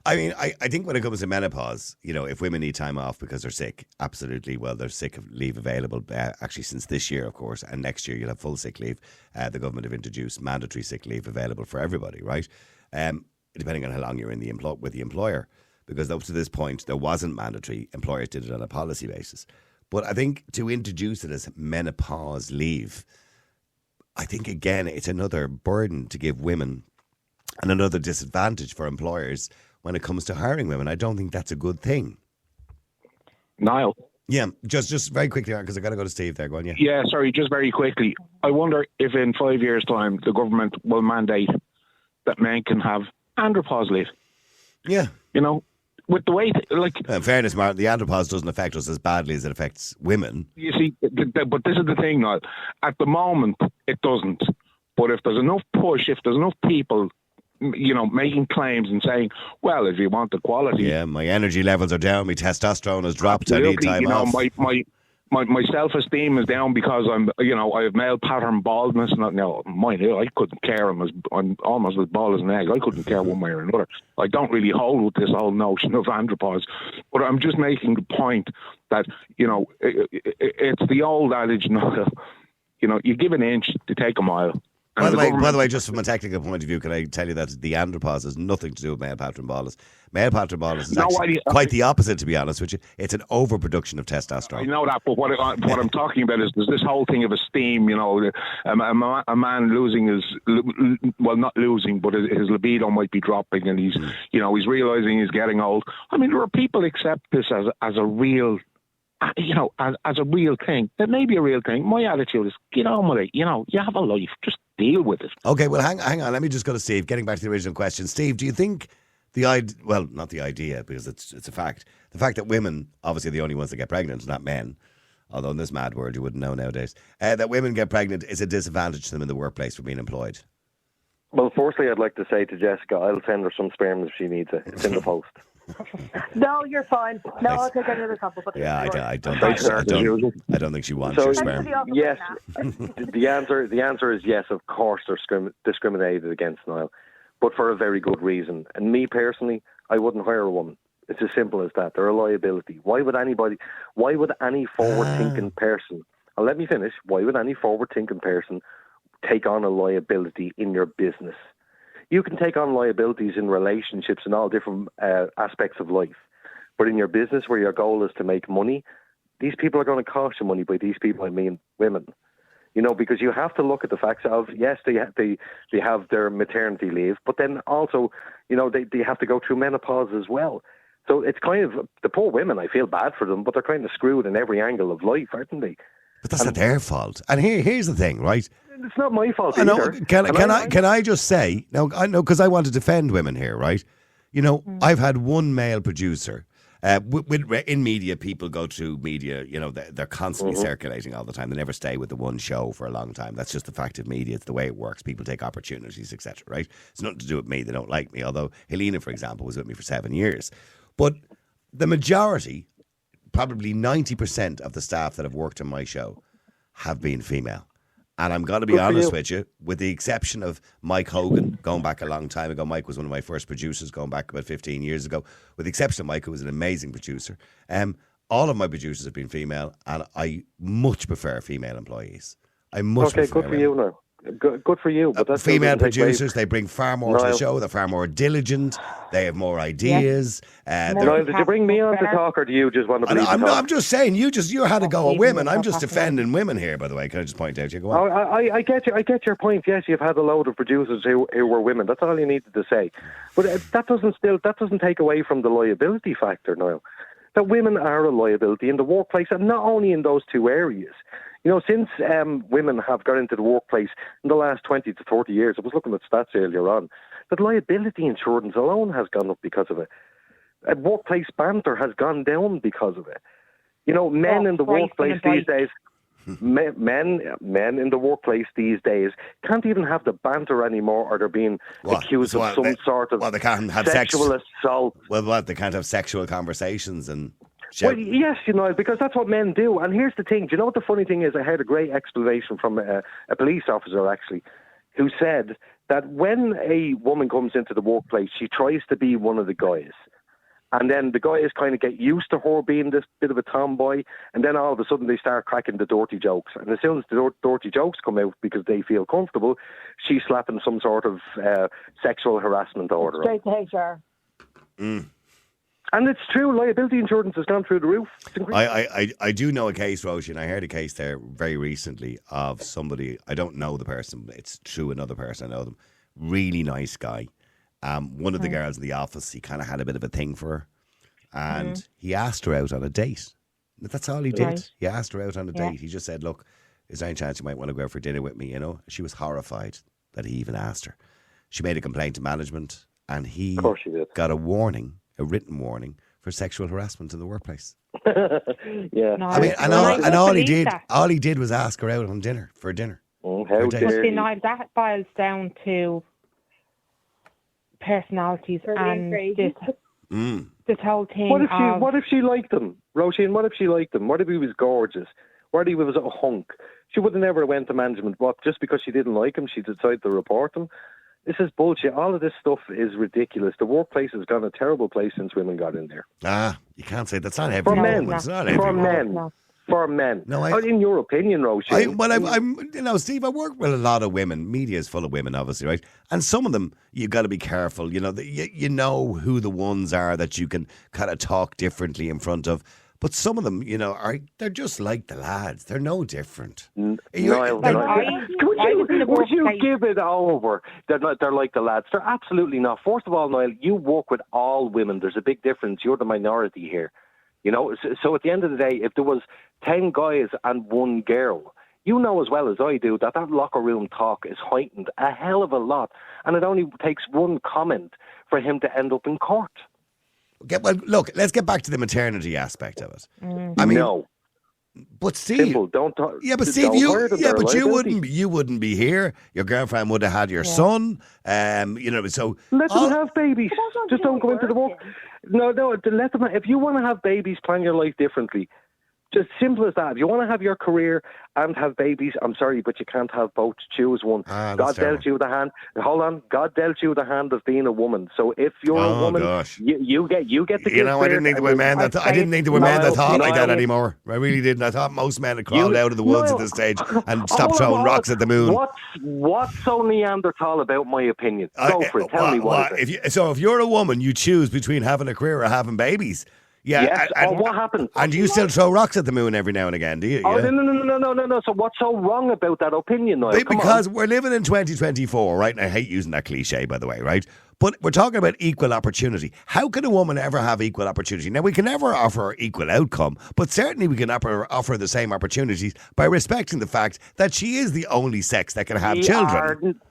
Speaker 4: I mean, I think when it comes to menopause, you know, if women need time off because they're sick, absolutely. Well, there's sick leave available, actually, since this year, of course, and next year you'll have full sick leave. The government have introduced mandatory sick leave available for everybody, right? Depending on how long you're in the with the employer. Because up to this point, there wasn't mandatory. Employers did it on a policy basis. But I think to introduce it as menopause leave, I think, again, it's another burden to give women and another disadvantage for employers when it comes to hiring women. I don't think that's a good thing.
Speaker 7: Niall.
Speaker 4: Yeah, just very quickly, because I've got to go to Steve there. Go on, yeah.
Speaker 7: Yeah, sorry, just very quickly. I wonder if in 5 years' time the government will mandate that men can have andropause leave.
Speaker 4: Yeah.
Speaker 7: You know, with the way,
Speaker 4: in fairness, Martin, the andropause doesn't affect us as badly as it affects women.
Speaker 7: You see, but this is the thing, Niall. At the moment, it doesn't. But if there's enough push, if there's enough people, you know, making claims and saying, well, if you want equality...
Speaker 4: Yeah, my energy levels are down, my testosterone has dropped, I need time off.
Speaker 7: My self-esteem is down because I have male pattern baldness. I couldn't care. I'm almost as bald as an egg. I couldn't care one way or another. I don't really hold with this whole notion of andropause. But I'm just making the point that, you know, it's the old adage, you know, you give an inch to take a mile.
Speaker 4: By the way, just from a technical point of view, can I tell you that the andropause has nothing to do with male pattern baldness? Male pattern baldness is actually quite the opposite, to be honest with you. It's an overproduction of testosterone.
Speaker 7: I know that, but what I'm talking about is there's this whole thing of esteem, you know, a man losing his, well, not losing, but his libido might be dropping, and he's realising he's getting old. I mean, there are people accept this as a real... You know, as a real thing. It may be a real thing. My attitude is, get on with it. You know, you have a life. Just deal with it.
Speaker 4: Okay, well, hang on. Let me just go to Steve. Getting back to the original question. Steve, do you think not the idea, because it's a fact. The fact that women, obviously, are the only ones that get pregnant, not men, although in this mad world you wouldn't know nowadays, that women get pregnant is a disadvantage to them in the workplace for being employed?
Speaker 9: Well, firstly, I'd like to say to Jessica, I'll send her some sperm if she needs it. It's in the post.
Speaker 8: No, you're fine. No, I'll take any other couple.
Speaker 4: Yeah, I don't think she wants your sperm.
Speaker 9: Yes, the answer is yes. Of course, they're discriminated against, Niall, but for a very good reason. And me personally, I wouldn't hire a woman. It's as simple as that. They're a liability. Why would any forward-thinking person? And let me finish. Why would any forward-thinking person take on a liability in your business? You can take on liabilities in relationships and all different aspects of life. But in your business where your goal is to make money, these people are going to cost you money. By these people, I mean women. You know, because you have to look at the facts of, yes, they have their maternity leave, but then also, you know, they have to go through menopause as well. So it's kind of, the poor women, I feel bad for them, but they're kind of screwed in every angle of life, aren't they?
Speaker 4: But that's not their fault. And here's the thing, right?
Speaker 9: It's not my fault
Speaker 4: I know.
Speaker 9: either.
Speaker 4: Can I just say, now, I know, because I want to defend women here, right? You know, I've had one male producer. In media, people go to media, you know, they're constantly circulating all the time. They never stay with the one show for a long time. That's just the fact of media. It's the way it works. People take opportunities, etc., right? It's nothing to do with me. They don't like me. Although Helena, for example, was with me for 7 years. But the majority, probably 90% of the staff that have worked on my show have been female. And I'm going to be honest with you, with the exception of Mike Hogan, going back a long time ago. Mike was one of my first producers going back about 15 years ago. With the exception of Mike, who was an amazing producer. All of my producers have been female, and I much prefer female employees. I much prefer
Speaker 9: good for you now. Good for you. But that's
Speaker 4: female producers, they bring far more to the show. They're far more diligent. They have more ideas.
Speaker 9: Niall, did you bring me on to talk, or do you just want to bleed
Speaker 4: I'm just saying, you had to go at women. I'm just defending women here, by the way. Can I just point out? You go on.
Speaker 9: I get your point. Yes, you've had a load of producers who were women. That's all you needed to say. But that doesn't take away from the liability factor, Niall. That women are a liability in the workplace, and not only in those two areas. You know, since women have got into the workplace in the last 20 to 30 years, I was looking at stats earlier on, that liability insurance alone has gone up because of it. Workplace banter has gone down because of it. You know, men in the workplace these days, men in the workplace these days can't even have the banter anymore, or they're being accused of some sort of
Speaker 4: they can't have
Speaker 9: sexual assault.
Speaker 4: Well, they can't have sexual conversations and...
Speaker 9: Well, yes, you know, because that's what men do. And here's the thing. Do you know what the funny thing is? I heard a great explanation from a police officer, actually, who said that when a woman comes into the workplace, she tries to be one of the guys. And then the guys kind of get used to her being this bit of a tomboy. And then all of a sudden they start cracking the dirty jokes. And as soon as the dirty jokes come out because they feel comfortable, she's slapping some sort of sexual harassment order.
Speaker 8: Straight to HR.
Speaker 9: And it's true, liability insurance has gone through the roof.
Speaker 4: I do know a case, Roisin, and I heard a case there very recently of somebody, I don't know the person, but it's true another person, I know them, really nice guy. One of the girls in the office, he kind of had a bit of a thing for her, and he asked her out on a date. That's all he did. Right. He asked her out on a date. He just said, look, is there any chance you might want to go out for dinner with me, you know? She was horrified that he even asked her. She made a complaint to management, and he got a warning, a written warning for sexual harassment in the workplace.
Speaker 9: Yeah.
Speaker 5: No,
Speaker 4: I mean, and all he did was ask her out on dinner, for dinner.
Speaker 9: How dare you.
Speaker 5: That boils down to personalities and this whole thing.
Speaker 9: What if she liked him, Roisin? What if she liked him? What if he was gorgeous? What if he was a hunk? She would have never went to management. What, just because she didn't like him, she decided to report him? This is bullshit. All of this stuff is ridiculous. The workplace has gone a terrible place since women got in there.
Speaker 4: You can't say that's not everyone.
Speaker 9: For
Speaker 4: It's not
Speaker 9: men.
Speaker 4: everyone.
Speaker 9: For men.
Speaker 4: No,
Speaker 9: in your opinion, Roisin.
Speaker 4: Steve, I work with a lot of women. Media is full of women, obviously, right? And some of them, you've got to be careful. You know, you know who the ones are that you can kind of talk differently in front of. But some of them, you know, they're just like the lads. They're no different.
Speaker 9: Would you give it over? They're like the lads. They're absolutely not. First of all, Niall, you work with all women. There's a big difference. You're the minority here. You know, so at the end of the day, if there was 10 guys and one girl, you know as well as I do that locker room talk is heightened a hell of a lot. And it only takes one comment for him to end up in court.
Speaker 4: Well, look, let's get back to the maternity aspect of it.
Speaker 9: I mean, no.
Speaker 4: But Steve,
Speaker 9: simple. Don't talk.
Speaker 4: Yeah, but Steve, you wouldn't be here. Your girlfriend would have had your son. You know, so
Speaker 9: let them have babies. Just don't go into the work. No. Let them. If you want to have babies, plan your life differently. Just simple as that. If you want to have your career and have babies, I'm sorry, but you can't have both. Choose one. God dealt you the hand. Hold on. God dealt you the hand of being a woman. So if you're a woman, you get the.
Speaker 4: You know, I didn't think there were men that thought like that anymore. I really didn't. I thought most men had crawled out of the woods at this stage and stopped throwing rocks at the moon.
Speaker 9: What's so Neanderthal about my opinion? Go for it. Tell me what.
Speaker 4: If you're a woman, you choose between having a career or having babies. Yeah,
Speaker 9: yes. And what happened?
Speaker 4: And you still throw rocks at the moon every now and again, do you?
Speaker 9: Oh, yeah? No. So what's so wrong about that opinion, Niall?
Speaker 4: Because we're living in 2024, right? And I hate using that cliche, by the way, right? But we're talking about equal opportunity. How can a woman ever have equal opportunity? Now, we can never offer equal outcome, but certainly we can offer the same opportunities by respecting the fact that she is the only sex that can have children.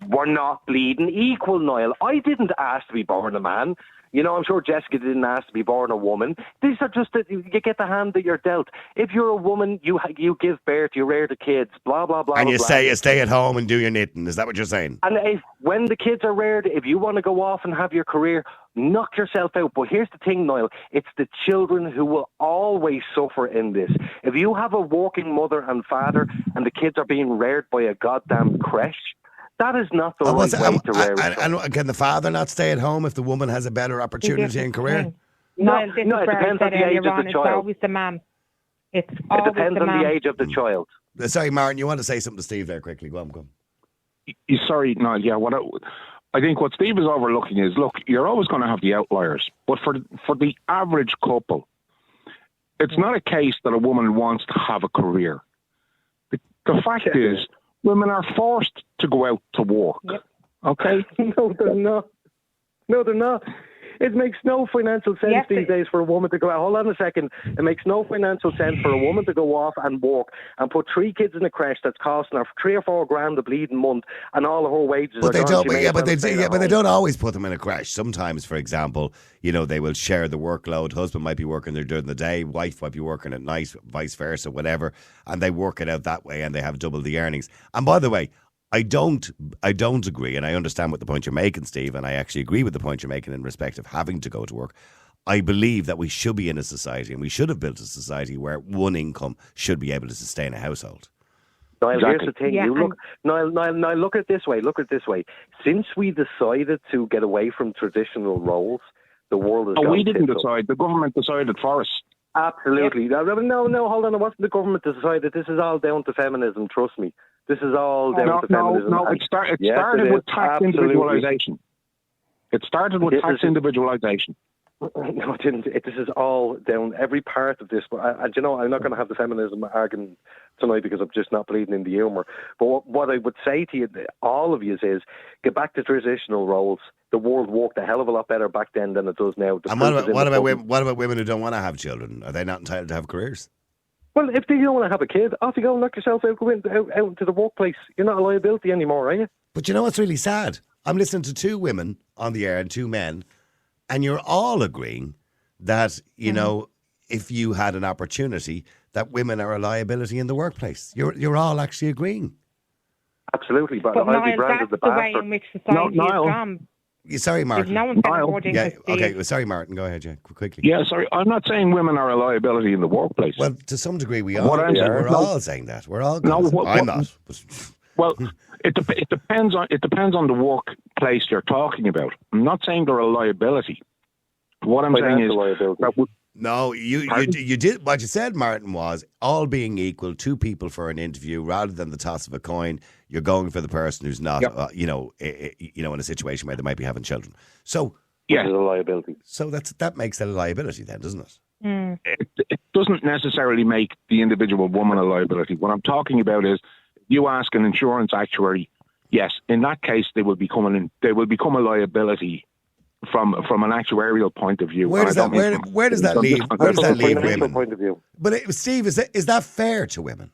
Speaker 9: We're not bleeding equal, Niall. I didn't ask to be born a man. You know, I'm sure Jessica didn't ask to be born a woman. These are just, you get the hand that you're dealt. If you're a woman, you give birth, you rear the kids, blah, blah, blah.
Speaker 4: And you
Speaker 9: blah.
Speaker 4: say you stay at home and do your knitting. Is that what you're saying?
Speaker 9: And when the kids are reared, if you want to go off and have your career, knock yourself out. But here's the thing, Niall. It's the children who will always suffer in this. If you have a working mother and father and the kids are being reared by a goddamn creche, that is not the right way to rear it.
Speaker 4: And can the father not stay at home if the woman has a better opportunity in career?
Speaker 9: No, it depends on the age of the child.
Speaker 5: It's always the man.
Speaker 9: It depends on the age of the child.
Speaker 4: Sorry, Martin, you want to say something to Steve there quickly? Go on.
Speaker 7: Sorry, no, yeah. I think what Steve is overlooking is, look, you're always going to have the outliers, but for the average couple, it's not a case that a woman wants to have a career. The fact is, women are forced to go out to work.
Speaker 5: Yep.
Speaker 7: Okay?
Speaker 6: No, they're not. No, they're not. It makes no financial sense these days for a woman to go out. Hold on a second. It makes no financial sense for a woman to go off and work and put 3 kids in a creche that's costing her 3 or 4 grand a bleeding month, and all of her wages
Speaker 4: but
Speaker 6: are
Speaker 4: they
Speaker 6: gone.
Speaker 4: don't. But they don't always put them in a creche. Sometimes, for example, they will share the workload. Husband might be working there during the day, wife might be working at night, vice versa, whatever, and they work it out that way, and they have double the earnings. And by the way, I don't agree, and I understand what the point you're making, Steve, and I actually agree with the point you're making in respect of having to go to work. I believe that we should be in a society, and we should have built a society where one income should be able to sustain a household.
Speaker 6: Niall,
Speaker 7: Exactly.
Speaker 6: here's the thing. You look, Niall, look at it this way. Look at it this way. Since we decided to get away from traditional roles, the world has gone
Speaker 7: we didn't
Speaker 6: tits up.
Speaker 7: decide. The government decided for us.
Speaker 6: Absolutely. No, hold on. It wasn't the government that decided. This is all down to feminism, trust me. This is all down to feminism.
Speaker 7: No, it started with tax individualisation. It started with tax individualisation.
Speaker 6: No, it didn't. This is all down, every part of this. And I'm not going to have the feminism argument tonight because I'm just not bleeding in the humour. But what I would say to you, all of you, is get back to traditional roles. The world worked a hell of a lot better back then than it does now.
Speaker 4: And what about women who don't want to have children? Are they not entitled to have careers?
Speaker 6: Well, if you don't want to have a kid, off you go, knock yourself out, go out into the workplace. You're not a liability anymore, are you?
Speaker 4: But you know what's really sad? I'm listening to 2 women on the air and 2 men, and you're all agreeing that, if you had an opportunity, that women are a liability in the workplace. You're all actually agreeing.
Speaker 6: Absolutely, but
Speaker 5: But
Speaker 6: I'll be
Speaker 5: Niall,
Speaker 6: branded
Speaker 5: that's
Speaker 6: the
Speaker 5: the way
Speaker 6: bastard.
Speaker 5: in which society has gone.
Speaker 4: Sorry, Martin.
Speaker 5: No one's affording
Speaker 4: Yeah,
Speaker 5: this.
Speaker 4: okay. Sorry, Martin. Go ahead, quickly.
Speaker 7: Yeah, sorry. I'm not saying women are a liability in the workplace.
Speaker 4: Well, to some degree, we are.
Speaker 7: What I'm saying-
Speaker 4: We're
Speaker 7: no.
Speaker 4: all saying that. We're all.
Speaker 7: No,
Speaker 4: I'm not.
Speaker 7: Well, it depends on the workplace you're talking about. I'm not saying they're a liability. What I'm saying is that
Speaker 4: No, you did what you said, Martin, was all being equal, 2 people for an interview rather than the toss of a coin. You're going for the person who's not, in a situation where they might be having children. So,
Speaker 7: yeah,
Speaker 6: It's a liability.
Speaker 4: so that makes it a liability, then, doesn't it?
Speaker 7: it doesn't necessarily make the individual woman a liability. What I'm talking about is, you ask an insurance actuary, yes, in that case they will become a liability from an actuarial point of view.
Speaker 4: Where does that leave? Where does that leave women?
Speaker 6: Point of view.
Speaker 4: But Steve, is that fair to women?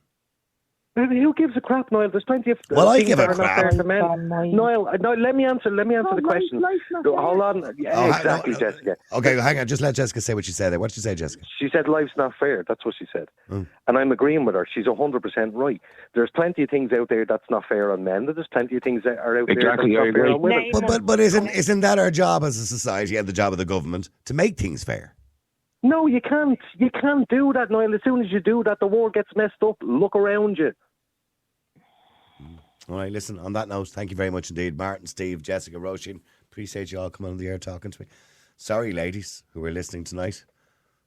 Speaker 6: Who gives a crap, Niall? There's plenty of
Speaker 4: Well, I
Speaker 6: things
Speaker 4: give a
Speaker 6: that are not
Speaker 4: crap.
Speaker 6: fair to men. Niall, let me answer the question. Hold on. Yeah, exactly,
Speaker 4: no.
Speaker 6: Jessica.
Speaker 4: Okay, hang on. Just let Jessica say what she said there. What did you say, Jessica?
Speaker 6: She said life's not fair. That's what she said. And I'm agreeing with her. She's 100% right. There's plenty of things out there that's not fair on men. There's plenty of things that are out
Speaker 7: Exactly,
Speaker 6: there
Speaker 7: I
Speaker 6: that's not fair
Speaker 7: agree.
Speaker 6: on women.
Speaker 4: But isn't that our job as a society and the job of the government to make things fair?
Speaker 6: No, you can't. You can't do that, Niall. As soon as you do that, the world gets messed up. Look around you.
Speaker 4: All right, listen, on that note, thank you very much indeed. Martin, Steve, Jessica, Roisin, appreciate you all coming on the air talking to me. Sorry, ladies, who are listening tonight,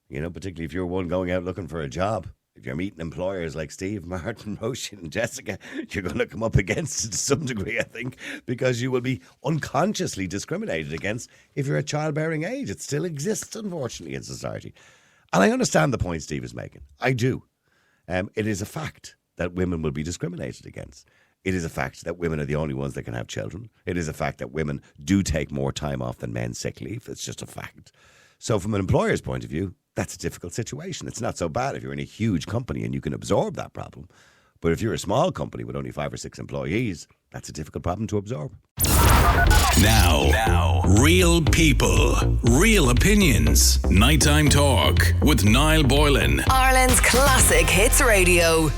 Speaker 4: particularly if you're one going out looking for a job. If you're meeting employers like Steve, Martin, Roisin and Jessica, you're going to come up against it to some degree, I think, because you will be unconsciously discriminated against if you're at childbearing age. It still exists, unfortunately, in society. And I understand the point Steve is making. I do. It is a fact that women will be discriminated against. It is a fact that women are the only ones that can have children. It is a fact that women do take more time off than men sick leave. It's just a fact. So from an employer's point of view, that's a difficult situation. It's not so bad if you're in a huge company and you can absorb that problem. But if you're a small company with only 5 or 6 employees, that's a difficult problem to absorb.
Speaker 2: Now, real people, real opinions. Nighttime Talk with Niall Boylan.
Speaker 3: Ireland's classic hits radio.